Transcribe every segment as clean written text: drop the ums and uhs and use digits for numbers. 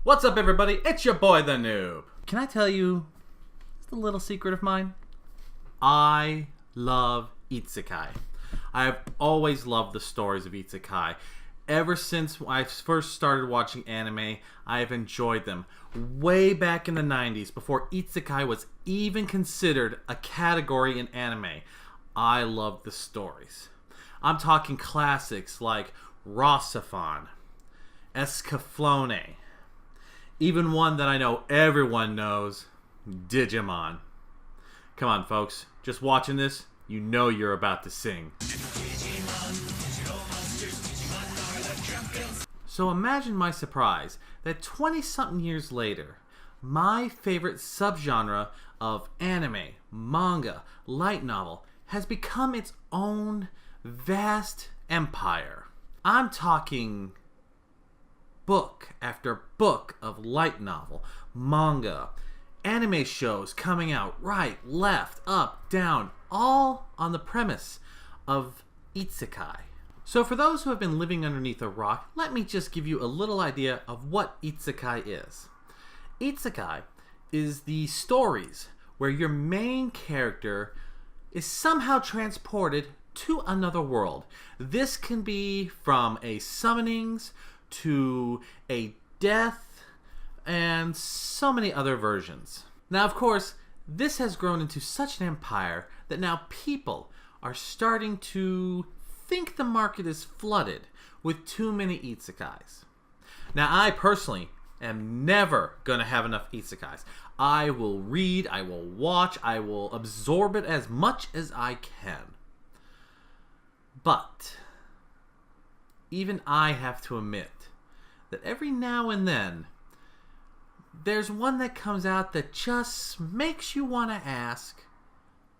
What's up, everybody? It's your boy, the Noob. Can I tell you just a little secret of mine? I love Isekai. I have always loved the stories of Isekai. Ever since I first started watching anime, I have enjoyed them. Way back in the 90s, before Isekai was even considered a category in anime, I loved the stories. I'm talking classics like Rossafon, Escaflowne, even one that I know everyone knows, Digimon. Come on, folks. Just watching this, you know you're about to sing. So imagine my surprise that 20-something years later, my favorite subgenre of anime, manga, light novel has become its own vast empire. I'm talking book after book of light novel, manga, anime shows coming out right, left, up, down, all on the premise of Isekai. So for those who have been living underneath a rock, let me just give you a little idea of what Isekai is. Isekai is the stories where your main character is somehow transported to another world. This can be from a summonings to a death and so many other versions. Now, of course, this has grown into such an empire that now people are starting to think the market is flooded with too many isekais. Now, I personally am never going to have enough isekais. I will read, I will watch, I will absorb it as much as I can. But even I have to admit that every now and then there's one that comes out that just makes you want to ask,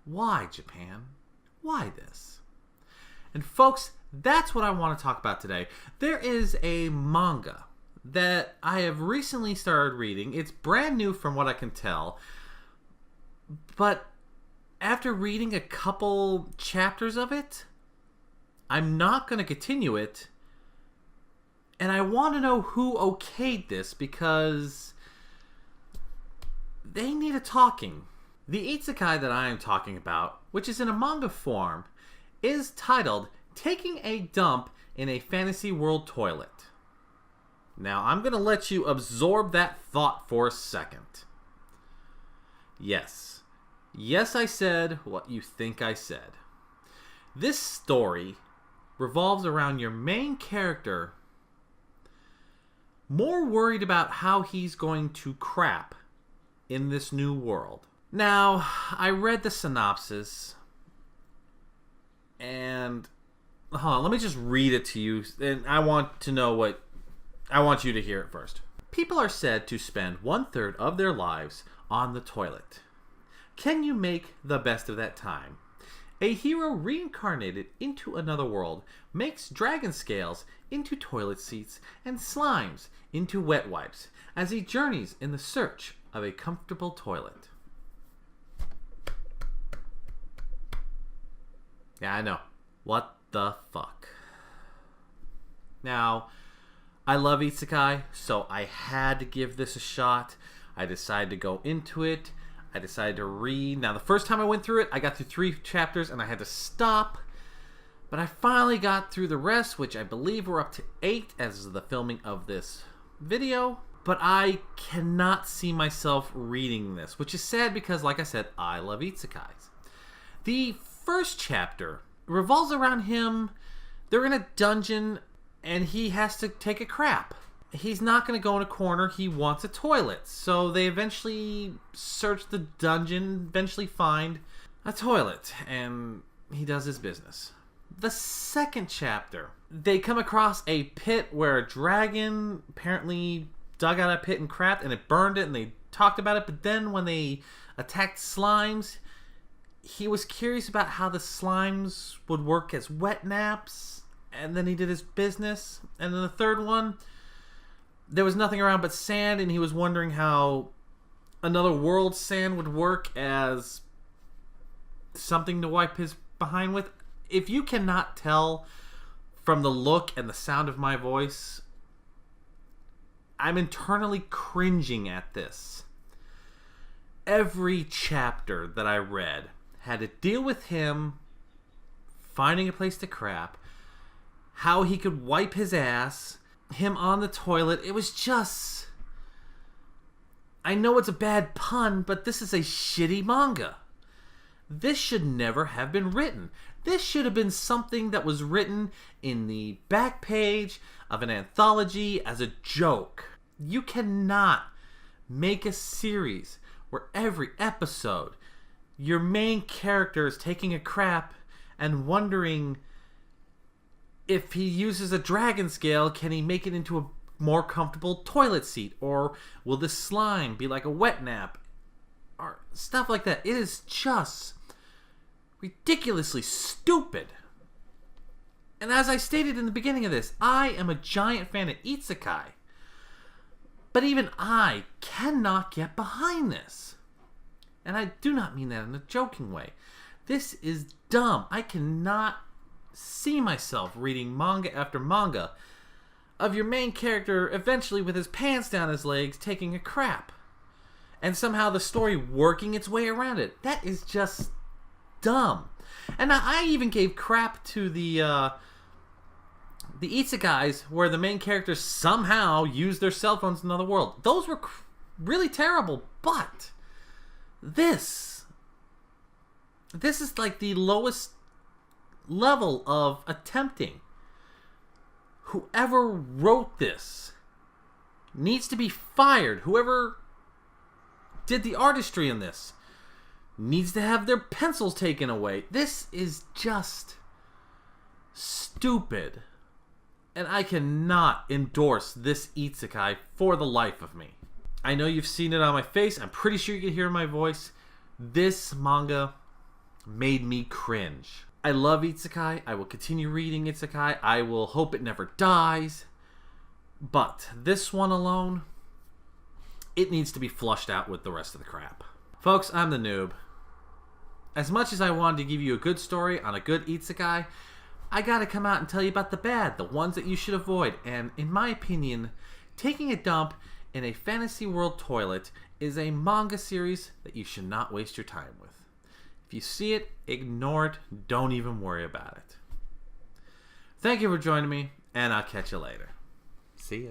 why Japan? Why this? And folks, that's what I want to talk about today. There is a manga that I have recently started reading. It's brand new from what I can tell. But after reading a couple chapters of it, I'm not going to continue it. And I want to know who okayed this because they need a talking. The isekai that I am talking about, which is in a manga form, is titled Taking a Dump in a Fantasy World Toilet. Now, I'm going to let you absorb that thought for a second. Yes. Yes, I said what you think I said. This story revolves around your main character more worried about how he's going to crap in this new world. Now, I read the synopsis, and hold on, let me just read it to you, and I want you to hear it first. People are said to spend 1/3 of their lives on the toilet. Can you make the best of that time? A hero reincarnated into another world makes dragon scales into toilet seats and slimes into wet wipes as he journeys in the search of a comfortable toilet. Yeah, I know. What the fuck? Now, I love Isekai, so I had to give this a shot. I decided to go into it. I decided to read. Now, the first time I went through it, I got through 3 chapters and I had to stop. But I finally got through the rest, which I believe we're up to 8 as of the filming of this video. But I cannot see myself reading this, which is sad because, like I said, I love isekais. The first chapter revolves around him. They're in a dungeon and he has to take a crap. He's not going to go in a corner. He wants a toilet. So they eventually search the dungeon, eventually find a toilet, and he does his business. The second chapter, they come across a pit where a dragon apparently dug out a pit and crapped, and it burned it, and they talked about it. But then when they attacked slimes, he was curious about how the slimes would work as wet naps, and then he did his business. And then the third one, there was nothing around but sand, and he was wondering how another world's sand would work as something to wipe his behind with. If you cannot tell from the look and the sound of my voice, I'm internally cringing at this. Every chapter that I read had to deal with him finding a place to crap, how he could wipe his ass, him on the toilet. It was just... I know it's a bad pun, but this is a shitty manga. This should never have been written. This should have been something that was written in the back page of an anthology as a joke. You cannot make a series where every episode your main character is taking a crap and wondering if he uses a dragon scale, can he make it into a more comfortable toilet seat? Or will this slime be like a wet nap? Or stuff like that. It is just ridiculously stupid. And as I stated in the beginning of this, I am a giant fan of Isekai. But even I cannot get behind this. And I do not mean that in a joking way. This is dumb. I cannot see myself reading manga after manga of your main character eventually with his pants down his legs taking a crap. And somehow the story working its way around it. That is just dumb. And I even gave crap to the isekais where the main characters somehow use their cell phones in another world. Those were really terrible, but this is like the lowest level of attempting. Whoever wrote this needs to be fired. Whoever did the artistry in this needs to have their pencils taken away. This is just stupid. And I cannot endorse this isekai for the life of me. I know you've seen it on my face. I'm pretty sure you can hear my voice. This manga made me cringe. I love isekai. I will continue reading isekai. I will hope it never dies. But this one alone, it needs to be flushed out with the rest of the crap. Folks, I'm the Noob. As much as I wanted to give you a good story on a good isekai, I gotta come out and tell you about the bad, the ones that you should avoid. And in my opinion, taking a dump in a fantasy world toilet is a manga series that you should not waste your time with. If you see it, ignore it. Don't even worry about it. Thank you for joining me, and I'll catch you later. See ya.